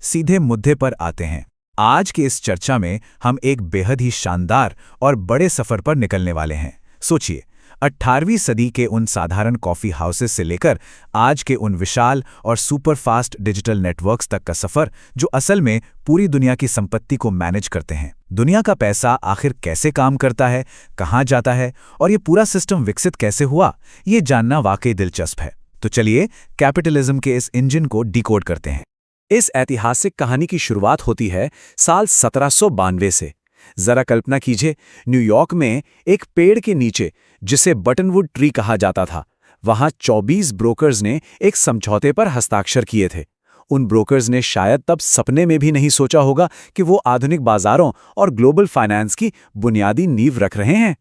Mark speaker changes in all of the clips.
Speaker 1: सीधे मुद्दे पर आते हैं। आज की इस चर्चा में हम एक बेहद ही शानदार और बड़े सफर पर निकलने वाले हैं। सोचिए, 18वीं सदी के उन साधारण कॉफ़ी हाउसेस से लेकर आज के उन विशाल और सुपरफास्ट डिजिटल नेटवर्क्स तक का सफ़र, जो असल में पूरी दुनिया की संपत्ति को मैनेज करते हैं। दुनिया का पैसा आखिर कैसे काम करता है, कहाँ जाता है और ये पूरा सिस्टम विकसित कैसे हुआ, ये जानना वाकई दिलचस्प है। तो चलिए कैपिटलिज्म के इस इंजन को डिकोड करते हैं।
Speaker 2: इस ऐतिहासिक कहानी की शुरुआत होती है साल 1792 से। जरा कल्पना कीजिए, न्यूयॉर्क में एक पेड़ के नीचे, जिसे बटनवुड ट्री कहा जाता था, वहां 24 ब्रोकर्स ने एक समझौते पर हस्ताक्षर किए थे। उन ब्रोकर्स ने शायद तब सपने में भी नहीं सोचा होगा कि वो आधुनिक बाजारों और ग्लोबल फाइनेंस की बुनियादी नींव रख रहे हैं।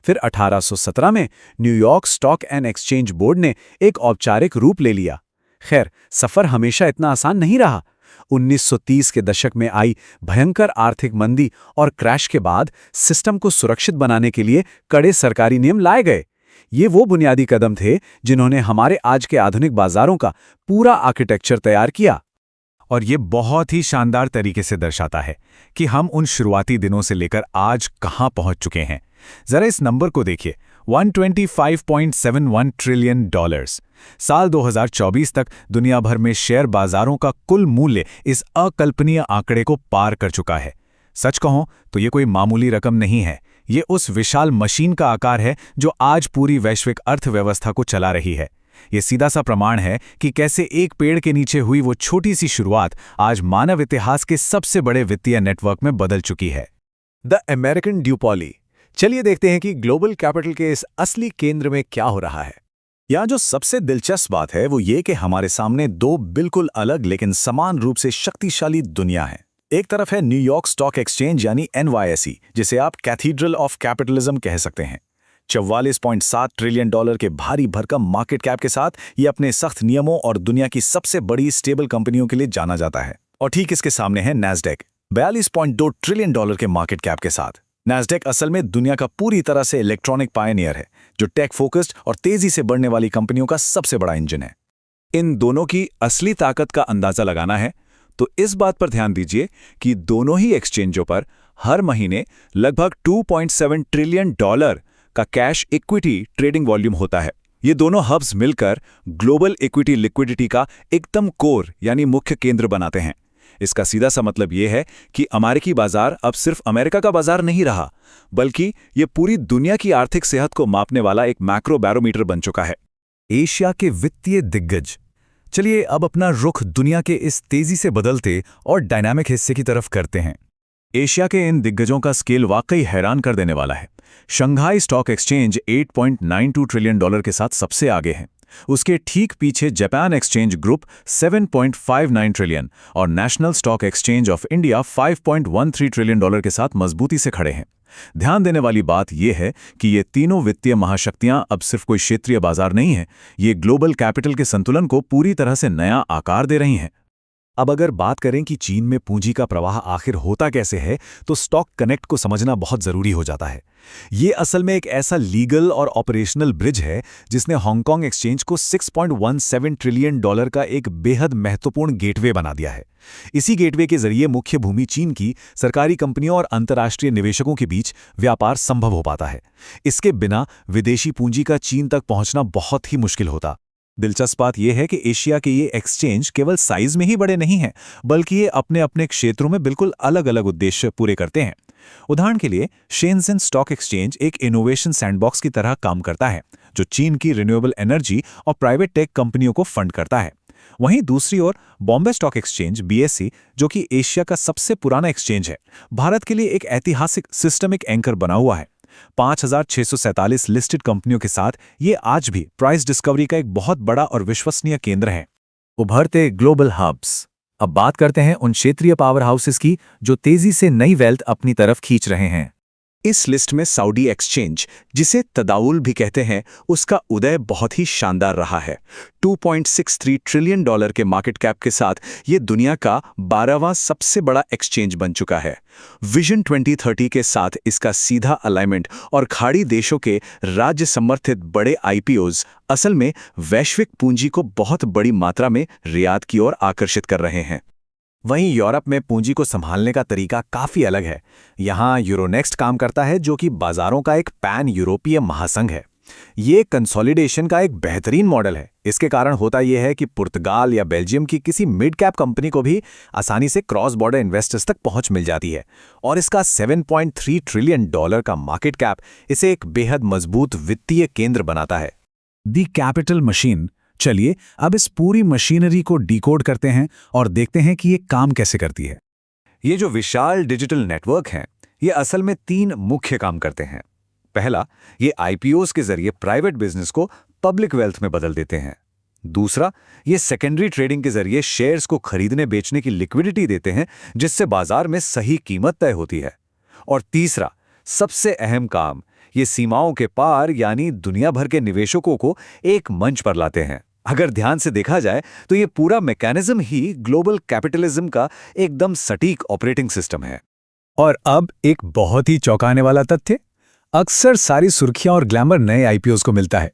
Speaker 2: फिर 1817 में New York stock and exchange board ने एक औपचारिक रूप ले लिया। खैर, सफर हमेशा इतना आसान नहीं रहा। 1930 के दशक में आई भयंकर आर्थिक मंदी और क्रैश के बाद सिस्टम को सुरक्षित बनाने के लिए कड़े सरकारी नियम लाए गए। ये वो बुनियादी कदम थे जिन्होंने हमारे आज के आधुनिक बाजारों का पूरा आर्किटेक्चर तैयार किया।
Speaker 1: और ये बहुत ही शानदार तरीके से दर्शाता है कि हम उन शुरुआती दिनों से लेकर आज कहां पहुंच चुके हैं। जरा इस नंबर को देखिए, 125.71 ट्रिलियन डॉलर्स। साल 2024 तक दुनिया भर में शेयर बाजारों का कुल मूल्य इस अकल्पनीय आंकड़े को पार कर चुका है। सच कहूं तो ये कोई मामूली रकम नहीं है। ये उस विशाल मशीन का आकार है जो आज पूरी वैश्विक अर्थव्यवस्था को चला रही है। ये सीधा सा प्रमाण है कि कैसे एक पेड़ के नीचे हुई वो छोटी सी शुरुआत आज मानव इतिहास के सबसे बड़े वित्तीय नेटवर्क में बदल चुकी है।
Speaker 2: The American duopoly. चलिए देखते हैं कि ग्लोबल कैपिटल के इस असली केंद्र में क्या हो रहा है। यहाँ जो सबसे दिलचस्प बात है वो ये कि हमारे सामने दो बिल्कुल अलग लेकिन समान रूप से शक्तिशाली दुनिया है। एक तरफ है न्यूयॉर्क स्टॉक एक्सचेंज यानी NYSE, जिसे आप कैथीड्रल ऑफ कैपिटलिज्म कह सकते हैं। 44.7 ट्रिलियन डॉलर के भारी भरकम मार्केट कैप के साथ ये अपने सख्त नियमों और दुनिया की सबसे बड़ी स्टेबल कंपनियों के लिए जाना जाता है। और ठीक इसके सामने है नैस्डैक, 42.2 ट्रिलियन डॉलर के मार्केट कैप के साथ। नैस्डैक असल में दुनिया का पूरी तरह से इलेक्ट्रॉनिक पायनियर है, जो टेक फोकस्ड और तेजी से बढ़ने वाली कंपनियों का सबसे बड़ा इंजन है। इन दोनों की असली ताकत का अंदाजा लगाना है तो इस बात पर ध्यान दीजिए कि दोनों ही एक्सचेंजों पर हर महीने लगभग 2.7 ट्रिलियन डॉलर का कैश इक्विटी ट्रेडिंग वॉल्यूम होता है। ये दोनों हब्स मिलकर ग्लोबल इक्विटी लिक्विडिटी का एकदम कोर यानी मुख्य केंद्र बनाते हैं। इसका सीधा सा मतलब ये है कि अमेरिकी बाजार अब सिर्फ अमेरिका का बाजार नहीं रहा, बल्कि ये पूरी दुनिया की आर्थिक सेहत को मापने वाला एक मैक्रो बैरोमीटर बन चुका है।
Speaker 1: एशिया के वित्तीय दिग्गज। चलिए अब अपना रुख दुनिया के इस तेजी से बदलते और डायनामिक हिस्से की तरफ करते हैं। एशिया के इन दिग्गजों का स्केल वाकई हैरान कर देने वाला है। Shanghai stock exchange 8.92 trillion dollar के साथ सबसे आगे है। उसके ठीक पीछे जापान एक्सचेंज ग्रुप 7.59 ट्रिलियन और national stock exchange of India 5.13 trillion dollar के साथ मजबूती से खड़े हैं। ध्यान देने वाली बात यह है कि ये तीनों वित्तीय महाशक्तियां अब सिर्फ कोई क्षेत्रीय बाजार नहीं है, ये ग्लोबल कैपिटल के संतुलन को पूरी तरह से नया आकार दे रही हैं।
Speaker 2: अब अगर बात करें कि चीन में पूंजी का प्रवाह आखिर होता कैसे है, तो स्टॉक कनेक्ट को समझना बहुत जरूरी हो जाता है। ये असल में एक ऐसा लीगल और ऑपरेशनल ब्रिज है जिसने हांगकांग एक्सचेंज को 6.17 ट्रिलियन डॉलर का एक बेहद महत्वपूर्ण गेटवे बना दिया है। इसी गेटवे के जरिए मुख्य भूमि चीन की सरकारी कंपनियों और अंतर्राष्ट्रीय निवेशकों के बीच व्यापार संभव हो पाता है। इसके बिना विदेशी पूंजी का चीन तक पहुंचना बहुत ही मुश्किल होता। दिलचस्प बात यह है कि एशिया के ये एक्सचेंज केवल साइज में ही बड़े नहीं हैं, बल्कि ये अपने अपने क्षेत्रों में बिल्कुल अलग अलग उद्देश्य पूरे करते हैं। उदाहरण के लिए शेनज़ेन स्टॉक एक्सचेंज एक इनोवेशन सैंडबॉक्स की तरह काम करता है, जो चीन की रिन्यूएबल एनर्जी और प्राइवेट टेक कंपनियों को फंड करता है। वहीं दूसरी ओर बॉम्बे स्टॉक एक्सचेंज BSE, जो कि एशिया का सबसे पुराना एक्सचेंज है, भारत के लिए एक ऐतिहासिक सिस्टमिक एंकर बना हुआ है। 5,647 लिस्टेड कंपनियों के साथ ये आज भी प्राइस डिस्कवरी का एक बहुत बड़ा और विश्वसनीय केंद्र है।
Speaker 1: उभरते ग्लोबल हब्स। अब बात करते हैं उन क्षेत्रीय पावर हाउसेस की जो तेजी से नई वेल्थ अपनी तरफ खींच रहे हैं।
Speaker 2: इस लिस्ट में सऊदी एक्सचेंज, जिसे तदाउल भी कहते हैं, उसका उदय बहुत ही शानदार रहा है। 2.63 ट्रिलियन डॉलर के मार्केट कैप के साथ ये दुनिया का 12वां सबसे बड़ा एक्सचेंज बन चुका है। विजन 2030 के साथ इसका सीधा अलाइनमेंट और खाड़ी देशों के राज्य समर्थित बड़े IPOs असल में वैश्विक पूंजी को बहुत बड़ी मात्रा में रियाद की ओर आकर्षित कर रहे हैं। वहीं यूरोप में पूंजी को संभालने का तरीका काफी अलग है। यहाँ यूरोनेक्स्ट काम करता है, जो कि बाजारों का एक पैन यूरोपीय महासंघ है। ये कंसोलिडेशन का एक बेहतरीन मॉडल है। इसके कारण होता यह है कि पुर्तगाल या बेल्जियम की किसी मिड कैप कंपनी को भी आसानी से क्रॉस बॉर्डर इन्वेस्टर्स तक पहुंच मिल जाती है, और इसका $7.3 ट्रिलियन का मार्केट कैप इसे एक बेहद मजबूत वित्तीय केंद्र बनाता है।
Speaker 1: दी कैपिटल मशीन। चलिए अब इस पूरी मशीनरी को डिकोड करते हैं और देखते हैं कि ये काम कैसे करती है।
Speaker 2: ये जो विशाल डिजिटल नेटवर्क हैं, ये असल में 3 मुख्य काम करते हैं। पहला, ये आईपीओज के जरिए प्राइवेट बिजनेस को पब्लिक वेल्थ में बदल देते हैं। दूसरा, ये सेकेंडरी ट्रेडिंग के जरिए शेयर्स को खरीदने बेचने की लिक्विडिटी देते हैं, जिससे बाजार में सही कीमत तय होती है। और तीसरा, सबसे अहम काम, ये सीमाओं के पार यानी दुनिया भर के निवेशकों को एक मंच पर लाते हैं। अगर ध्यान से देखा जाए तो ये पूरा मैकेनिज्म ही ग्लोबल कैपिटलिज्म का एकदम सटीक ऑपरेटिंग सिस्टम है।
Speaker 1: और अब एक बहुत ही चौंकाने वाला तथ्य, अक्सर सारी सुर्खियां और ग्लैमर नए आईपीओज को मिलता है,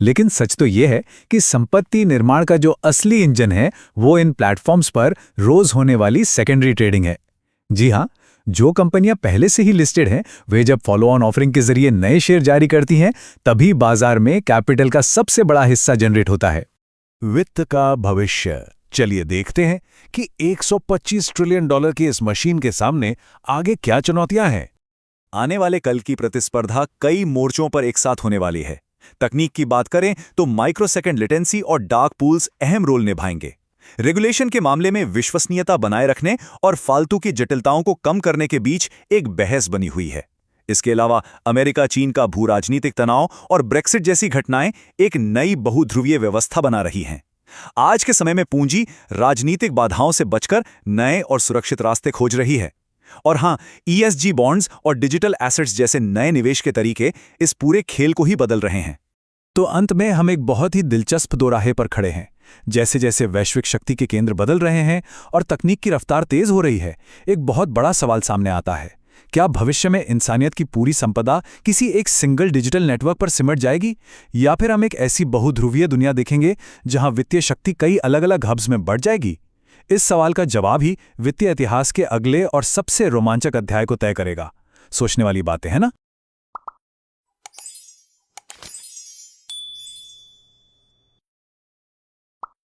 Speaker 1: लेकिन सच तो यह है कि संपत्ति निर्माण का जो असली इंजन है वो इन प्लेटफॉर्म्स पर रोज होने वाली सेकेंडरी ट्रेडिंग है। जी हां, जो कंपनियां पहले से ही लिस्टेड हैं, वे जब फॉलो ऑन ऑफरिंग के जरिए नए शेयर जारी करती हैं, तभी बाजार में कैपिटल का सबसे बड़ा हिस्सा जनरेट होता है।
Speaker 2: वित्त का भविष्य। चलिए देखते हैं कि $125 ट्रिलियन की इस मशीन के सामने आगे क्या चुनौतियां हैं। आने वाले कल की प्रतिस्पर्धा कई मोर्चों पर एक साथ होने वाली है। तकनीक की बात करें तो माइक्रोसेकंड लेटेंसी और डार्क पूल्स अहम रोल निभाएंगे। रेगुलेशन के मामले में विश्वसनीयता बनाए रखने और फालतू की जटिलताओं को कम करने के बीच एक बहस बनी हुई है। इसके अलावा अमेरिका चीन का भू राजनीतिक तनाव और ब्रेक्सिट जैसी घटनाएं एक नई बहुध्रुवीय व्यवस्था बना रही हैं। आज के समय में पूंजी राजनीतिक बाधाओं से बचकर नए और सुरक्षित रास्ते खोज रही है। और हां, ESG बॉन्ड्स और डिजिटल एसेट्स जैसे नए निवेश के तरीके इस पूरे खेल को ही बदल रहे हैं।
Speaker 1: तो अंत में हम एक बहुत ही दिलचस्प दोराहे पर खड़े हैं। जैसे जैसे वैश्विक शक्ति के केंद्र बदल रहे हैं और तकनीक की रफ्तार तेज हो रही है, एक बहुत बड़ा सवाल सामने आता है। क्या भविष्य में इंसानियत की पूरी संपदा किसी एक सिंगल डिजिटल नेटवर्क पर सिमट जाएगी, या फिर हम एक ऐसी बहुध्रुवीय दुनिया देखेंगे जहां वित्तीय शक्ति कई अलग अलग हब्स में बढ़ जाएगी? इस सवाल का जवाब ही वित्तीय इतिहास के अगले और सबसे रोमांचक अध्याय को तय करेगा। सोचने वाली बातें है ना?